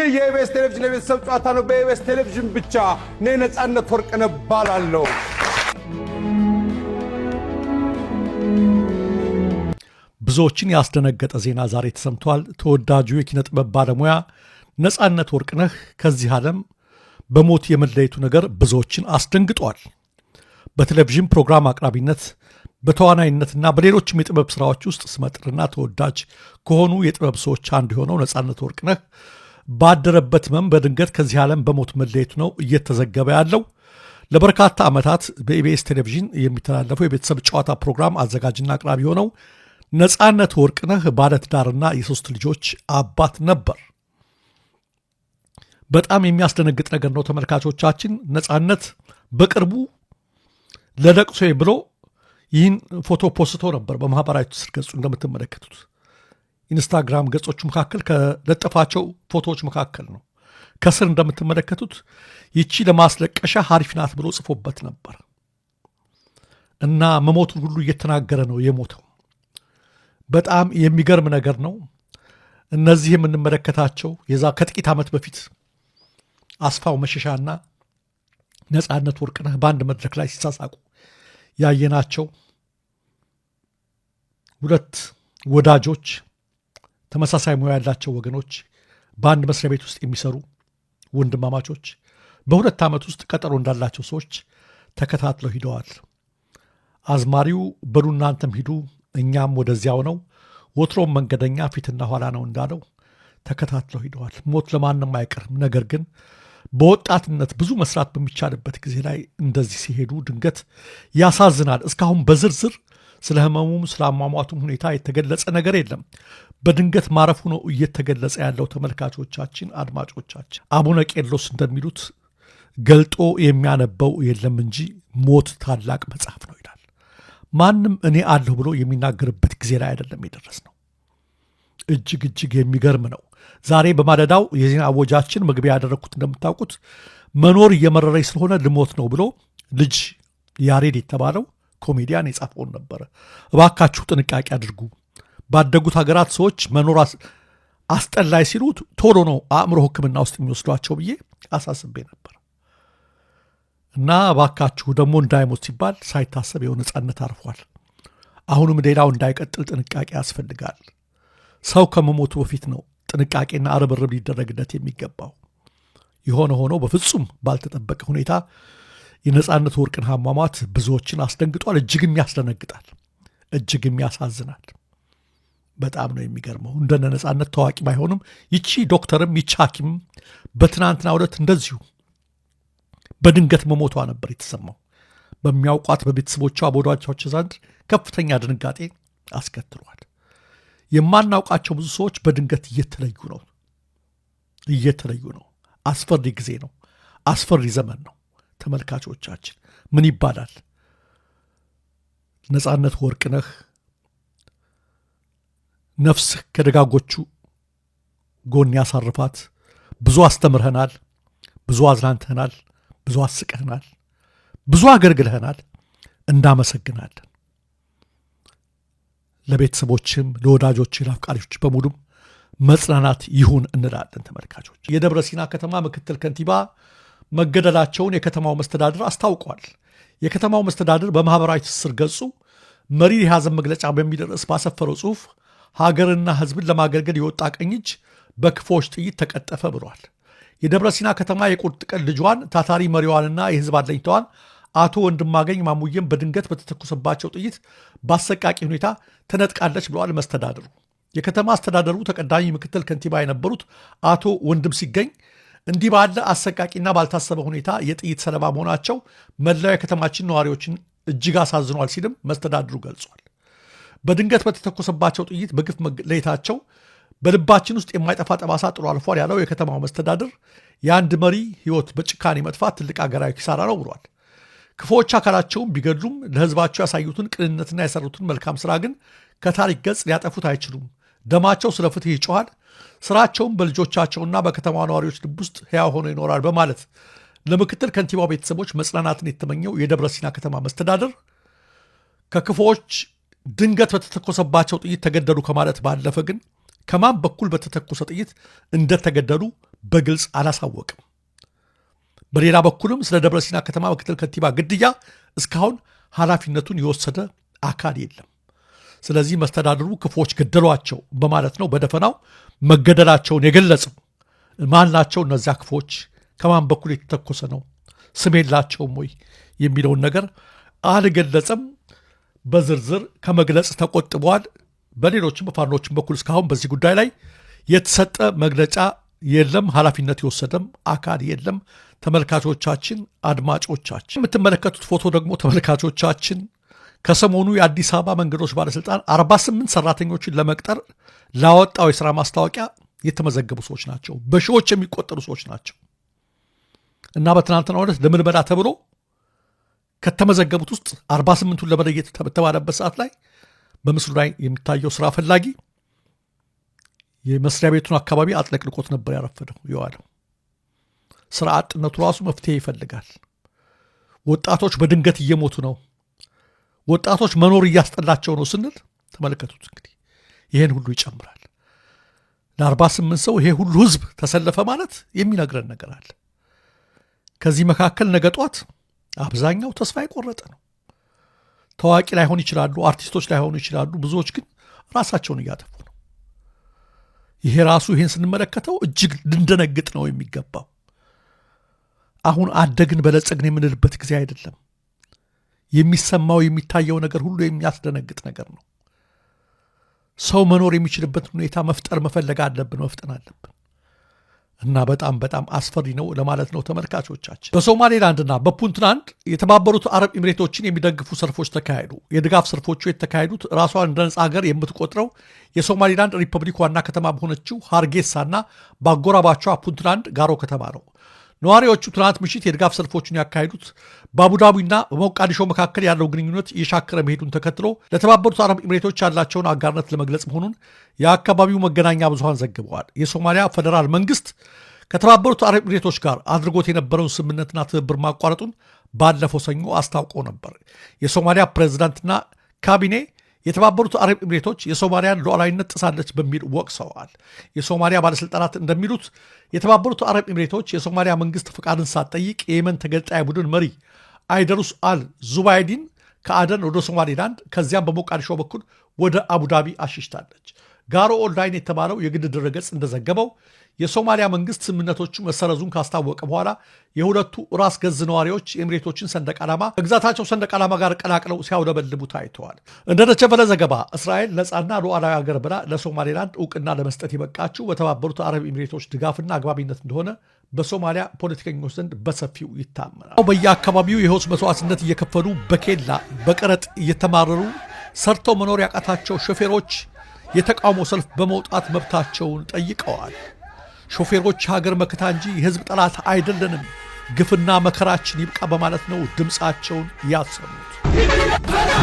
የኢቢኤስ ቴሌቪዥን የቤተሰብ ጨዋታ ነው። በኢቢኤስ ቴሌቪዥን ብቻ እኔ ነጻነት ወርቅነህ እባላለሁ። ብዙዎችን ያስደነገጠ ዜና ዛሬ ተሰምቷል። ተወዳጁ የኪነ ጥበብ ባለሙያ ነጻነት ወርቅነህ ከዚህ ዓለም በሞት የመለየቱ ነገር ብዙዎችን አስደንግጧል። በቴሌቪዥን ፕሮግራም አቅራቢነት በተዋናይነትና በሌሎችም የጥበብ ስራዎች ውስጥ ስመጥርና ተወዳጅ ከሆኑ የጥበብ ሰዎች አንዱ የሆነው ነጻነት ወርቅነህ ባደረበት ህመም በድንገት ከዚህ ዓለም በሞት መለየቱ ነው እየተዘገበ ያለው። ለበርካታ ዓመታት በኢቢኤስ ቴሌቪዥን የሚተላለፈው የቤተሰብ ጨዋታ ፕሮግራም አዘጋጅና አቅራቢ የሆነው ነጻነት ወርቅነህ ባለትዳርና የሶስት ልጆች አባት ነበር። በጣም የሚያስደነግጥ ነገር ነው ተመልካቾቻችን። ነጻነት በቅርቡ ለለቅሶ ብሎ ይህን ፎቶ ፖስቶ ነበር በማህበራዊ ትስስር ገጹ። እንደምትመለከቱት ኢንስታግራም ገጾቹ መካከል ከለጠፋቸው ፎቶዎች መካከል ነው። ከስር እንደምትመለከቱት ይቺ ለማስለቀሻ ሀሪፍ ናት ብሎ ጽፎበት ነበር እና መሞቱን ሁሉ እየተናገረ ነው የሞተው። በጣም የሚገርም ነገር ነው። እነዚህ የምንመለከታቸው ከጥቂት ዓመት በፊት አስፋው መሸሻና ነጻነት ወርቅነህ በአንድ መድረክ ላይ ሲሳሳቁ ያየናቸው ሁለት ወዳጆች፣ ተመሳሳይ ሙያ ያላቸው ወገኖች፣ በአንድ መስሪያ ቤት ውስጥ የሚሰሩ ወንድማማቾች በሁለት ዓመት ውስጥ ቀጠሮ እንዳላቸው ሰዎች ተከታትለው ሂደዋል። አዝማሪው በሉ እናንተም ሂዱ እኛም ወደዚያው ነው፣ ወትሮም መንገደኛ ፊትና ኋላ ነው እንዳለው ተከታትለው ሂደዋል። ሞት ለማንም አይቀርም። ነገር ግን በወጣትነት ብዙ መስራት በሚቻልበት ጊዜ ላይ እንደዚህ ሲሄዱ ድንገት ያሳዝናል። እስካሁን በዝርዝር ስለ ህመሙም ስለ አሟሟቱም ሁኔታ የተገለጸ ነገር የለም። በድንገት ማረፉ ነው እየተገለጸ ያለው። ተመልካቾቻችን፣ አድማጮቻችን፣ አቡነ ቄርሎስ እንደሚሉት ገልጦ የሚያነበው የለም እንጂ ሞት ታላቅ መጽሐፍ ነው ይላል። ማንም እኔ አለሁ ብሎ የሚናገርበት ጊዜ ላይ አይደለም የደረስ ነው። እጅግ እጅግ የሚገርም ነው። ዛሬ በማለዳው የዜና አወጃችን መግቢያ ያደረግኩት እንደምታውቁት መኖር እየመረረኝ ስለሆነ ልሞት ነው ብሎ ልጅ ያሬድ የተባለው ኮሜዲያን የጻፈውን ነበረ። እባካችሁ ጥንቃቄ አድርጉ፣ ባደጉት ሀገራት ሰዎች መኖር አስጠላይ ሲሉት ቶሎ ነው አእምሮ ሕክምና ውስጥ የሚወስዷቸው ብዬ አሳስቤ ነበር እና እባካችሁ ደግሞ እንዳይሞት ሲባል ሳይታሰብ የሆነ ነጻነት አርፏል። አሁንም ሌላው እንዳይቀጥል ጥንቃቄ ያስፈልጋል። ሰው ከመሞቱ በፊት ነው ጥንቃቄና ርብርብ ሊደረግለት የሚገባው። የሆነ ሆኖ በፍጹም ባልተጠበቀ ሁኔታ የነጻነት ወርቅነህ አሟሟት ብዙዎችን አስደንግጧል። እጅግም ያስደነግጣል፣ እጅግም ያሳዝናል። በጣም ነው የሚገርመው። እንደነ ነጻነት ታዋቂ ባይሆንም ይቺ ዶክተርም ይቺ ሐኪም በትናንትናው ዕለት እንደዚሁ በድንገት መሞቷ ነበር የተሰማው። በሚያውቋት በቤተሰቦቿ በወዳጆቿ ዘንድ ከፍተኛ ድንጋጤ አስከትሏል። የማናውቃቸው ብዙ ሰዎች በድንገት እየተለዩ ነው። አስፈሪ ጊዜ ነው። አስፈሪ ዘመን ነው። ተመልካቾቻችን ምን ይባላል? ነጻነት ወርቅነህ ነፍስህ ከደጋጎቹ ጎን ያሳርፋት። ብዙ አስተምርህናል፣ ብዙ አዝናንተህናል፣ ብዙ አስቀህናል፣ ብዙ አገልግልህናል። እንዳመሰግናለን። ለቤተሰቦችም ለወዳጆች ለአፍቃሪዎች በሙሉም መጽናናት ይሁን እንላለን። ተመልካቾች የደብረ ሲና ከተማ ምክትል ከንቲባ መገደላቸውን የከተማው መስተዳድር አስታውቋል። የከተማው መስተዳድር በማህበራዊ ትስስር ገጹ መሪር የሐዘን መግለጫ በሚል ርዕስ ባሰፈረው ጽሑፍ ሀገርና ሕዝብን ለማገልገል የወጣ ቀኝ እጅ በክፎች ጥይት ተቀጠፈ ብሏል። የደብረ ሲና ከተማ የቁርጥ ቀን ልጇን ታታሪ መሪዋንና የሕዝብ አለኝታዋን አቶ ወንድማገኝ ማሙዬም በድንገት በተተኮሰባቸው ጥይት በአሰቃቂ ሁኔታ ተነጥቃለች ብለዋል መስተዳድሩ። የከተማ አስተዳደሩ ተቀዳሚ ምክትል ከንቲባ የነበሩት አቶ ወንድም ሲገኝ እንዲህ ባለ አሰቃቂና ባልታሰበ ሁኔታ የጥይት ሰለባ መሆናቸው መላው የከተማችን ነዋሪዎችን እጅግ አሳዝኗል ሲልም መስተዳድሩ ገልጿል። በድንገት በተተኮሰባቸው ጥይት በግፍ መለየታቸው በልባችን ውስጥ የማይጠፋ ጠባሳ ጥሎ አልፏል ያለው የከተማው መስተዳድር የአንድ መሪ ሕይወት በጭካኔ መጥፋት ትልቅ ሀገራዊ ኪሳራ ነው ብሏል። ክፉዎች አካላቸውን ቢገድሉም ለሕዝባቸው ያሳዩትን ቅንነትና የሰሩትን መልካም ስራ ግን ከታሪክ ገጽ ሊያጠፉት አይችሉም። ደማቸው ስለ ፍትህ ይጮኋል፣ ስራቸውም በልጆቻቸውና በከተማ ነዋሪዎች ልብ ውስጥ ሕያው ሆኖ ይኖራል በማለት ለምክትል ከንቲባው ቤተሰቦች መጽናናትን የተመኘው የደብረ ሲና ከተማ መስተዳድር ከክፉዎች ድንገት በተተኮሰባቸው ጥይት ተገደሉ ከማለት ባለፈ ግን ከማን በኩል በተተኮሰ ጥይት እንደተገደሉ በግልጽ አላሳወቅም። በሌላ በኩልም ስለ ደብረ ሲና ከተማ ምክትል ከንቲባ ግድያ እስካሁን ኃላፊነቱን የወሰደ አካል የለም። ስለዚህ መስተዳድሩ ክፉዎች ገደሏቸው በማለት ነው በደፈናው መገደላቸውን የገለጸው። ማን ናቸው እነዚያ ክፉዎች? ከማን በኩል የተተኮሰ ነው? ስም የላቸውም ወይ የሚለውን ነገር አልገለጸም። በዝርዝር ከመግለጽ ተቆጥበዋል። በሌሎችም በፋኖችም በኩል እስካሁን በዚህ ጉዳይ ላይ የተሰጠ መግለጫ የለም። ኃላፊነት የወሰደም አካል የለም። ተመልካቾቻችን፣ አድማጮቻችን የምትመለከቱት ፎቶ ደግሞ ተመልካቾቻችን ከሰሞኑ የአዲስ አበባ መንገዶች ባለስልጣን 48 ሰራተኞችን ለመቅጠር ላወጣው የሥራ ማስታወቂያ የተመዘገቡ ሰዎች ናቸው። በሺዎች የሚቆጠሩ ሰዎች ናቸው እና በትናንትናው ዕለት ለምልመላ ተብሎ ከተመዘገቡት ውስጥ 48ቱን ለመለየት በተባለበት ሰዓት ላይ በምስሉ ላይ የሚታየው ስራ ፈላጊ የመስሪያ ቤቱን አካባቢ አጥለቅልቆት ነበር ያረፈደው የዋለው። ስራ አጥነቱ ራሱ መፍትሄ ይፈልጋል። ወጣቶች በድንገት እየሞቱ ነው፣ ወጣቶች መኖር እያስጠላቸው ነው ስንል ተመለከቱት። እንግዲህ ይህን ሁሉ ይጨምራል። ለ48 ሰው ይሄ ሁሉ ህዝብ ተሰለፈ ማለት የሚነግረን ነገር አለ። ከዚህ መካከል ነገ ጧት አብዛኛው ተስፋ የቆረጠ ነው። ታዋቂ ላይሆን ይችላሉ፣ አርቲስቶች ላይሆኑ ይችላሉ። ብዙዎች ግን ራሳቸውን እያጠፉ ነው። ይሄ ራሱ ይሄን ስንመለከተው እጅግ ልንደነግጥ ነው የሚገባው። አሁን አደግን በለጸግን የምንልበት ጊዜ አይደለም። የሚሰማው የሚታየው ነገር ሁሉ የሚያስደነግጥ ነገር ነው። ሰው መኖር የሚችልበት ሁኔታ መፍጠር መፈለግ አለብን፣ መፍጠን አለብን እና በጣም በጣም አስፈሪ ነው ለማለት ነው ተመልካቾቻችን። በሶማሌላንድና በፑንትላንድ የተባበሩት አረብ ኤሚሬቶችን የሚደግፉ ሰልፎች ተካሄዱ። የድጋፍ ሰልፎቹ የተካሄዱት ራሷን እንደ ነጻ ሀገር የምትቆጥረው የሶማሌላንድ ሪፐብሊክ ዋና ከተማ በሆነችው ሃርጌሳና በአጎራባቿ ፑንትላንድ ጋሮ ከተማ ነው። ነዋሪዎቹ ትናንት ምሽት የድጋፍ ሰልፎቹን ያካሄዱት በአቡዳቢና በሞቃዲሾ መካከል ያለው ግንኙነት እየሻከረ መሄዱን ተከትሎ ለተባበሩት አረብ ኤሚሬቶች ያላቸውን አጋርነት ለመግለጽ መሆኑን የአካባቢው መገናኛ ብዙሃን ዘግበዋል። የሶማሊያ ፌዴራል መንግስት ከተባበሩት አረብ ኤሚሬቶች ጋር አድርጎት የነበረውን ስምምነትና ትብብር ማቋረጡን ባለፈው ሰኞ አስታውቆ ነበር። የሶማሊያ ፕሬዝዳንትና ካቢኔ የተባበሩት አረብ ኤሚሬቶች የሶማሊያን ሉዓላዊነት ጥሳለች በሚል ወቅሰዋል። የሶማሊያ ባለሥልጣናት እንደሚሉት የተባበሩት አረብ ኤሚሬቶች የሶማሊያ መንግስት ፈቃድን ሳትጠይቅ የየመን ተገንጣይ ቡድን መሪ አይደሩስ አል ዙባይዲን ከአደን ወደ ሶማሌላንድ ከዚያም በሞቃዲሾ በኩል ወደ አቡዳቢ አሽሽታለች። ጋሮ ኦንላይን የተባለው የግል ድረገጽ እንደዘገበው የሶማሊያ መንግስት ስምምነቶቹ መሰረዙን ካስታወቀ በኋላ የሁለቱ ራስ ገዝ ነዋሪዎች የኤሚሬቶችን ሰንደቅ ዓላማ ከግዛታቸው ሰንደቅ ዓላማ ጋር ቀላቅለው ሲያውለበልቡ ታይተዋል። እንደ ዶይቼ ቬለ ዘገባ እስራኤል ነጻና ሉዓላዊ ሀገር ብላ ለሶማሌላንድ እውቅና ለመስጠት የበቃችው በተባበሩት አረብ ኤሚሬቶች ድጋፍና አግባቢነት እንደሆነ በሶማሊያ ፖለቲከኞች ዘንድ በሰፊው ይታመናል። በየአካባቢው የህይወት መስዋዕትነት እየከፈሉ በኬላ በቀረጥ እየተማረሩ ሰርተው መኖር ያቃታቸው ሾፌሮች የተቃውሞ ሰልፍ በመውጣት መብታቸውን ጠይቀዋል። ሾፌሮች ሀገር መከታ እንጂ የህዝብ ጠላት አይደለንም፣ ግፍና መከራችን ይብቃ በማለት ነው ድምፃቸውን ያሰሙት።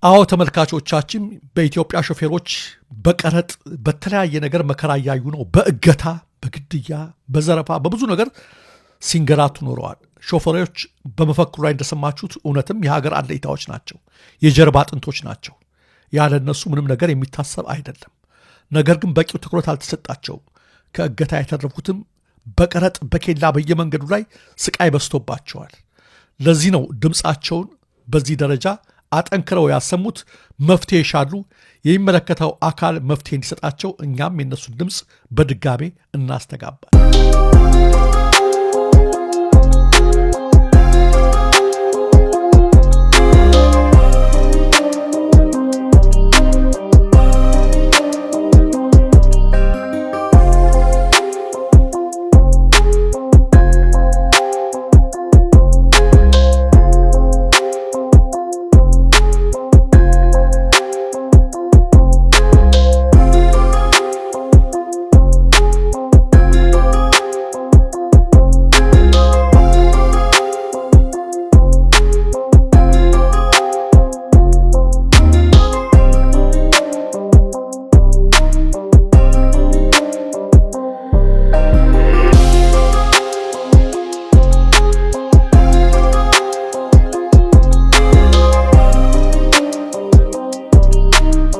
አዎ ተመልካቾቻችን፣ በኢትዮጵያ ሾፌሮች በቀረጥ በተለያየ ነገር መከራ እያዩ ነው። በእገታ፣ በግድያ፣ በዘረፋ፣ በብዙ ነገር ሲንገላቱ ኖረዋል። ሾፌሮች በመፈክሩ ላይ እንደሰማችሁት እውነትም የሀገር አለኝታዎች ናቸው፣ የጀርባ አጥንቶች ናቸው። ያለ እነሱ ምንም ነገር የሚታሰብ አይደለም። ነገር ግን በቂው ትኩረት አልተሰጣቸውም። ከእገታ የተረፉትም በቀረጥ በኬላ በየመንገዱ ላይ ስቃይ በዝቶባቸዋል። ለዚህ ነው ድምፃቸውን በዚህ ደረጃ አጠንክረው ያሰሙት። መፍትሄ ይሻሉ። የሚመለከተው አካል መፍትሄ እንዲሰጣቸው እኛም የነሱን ድምፅ በድጋሜ እናስተጋባል።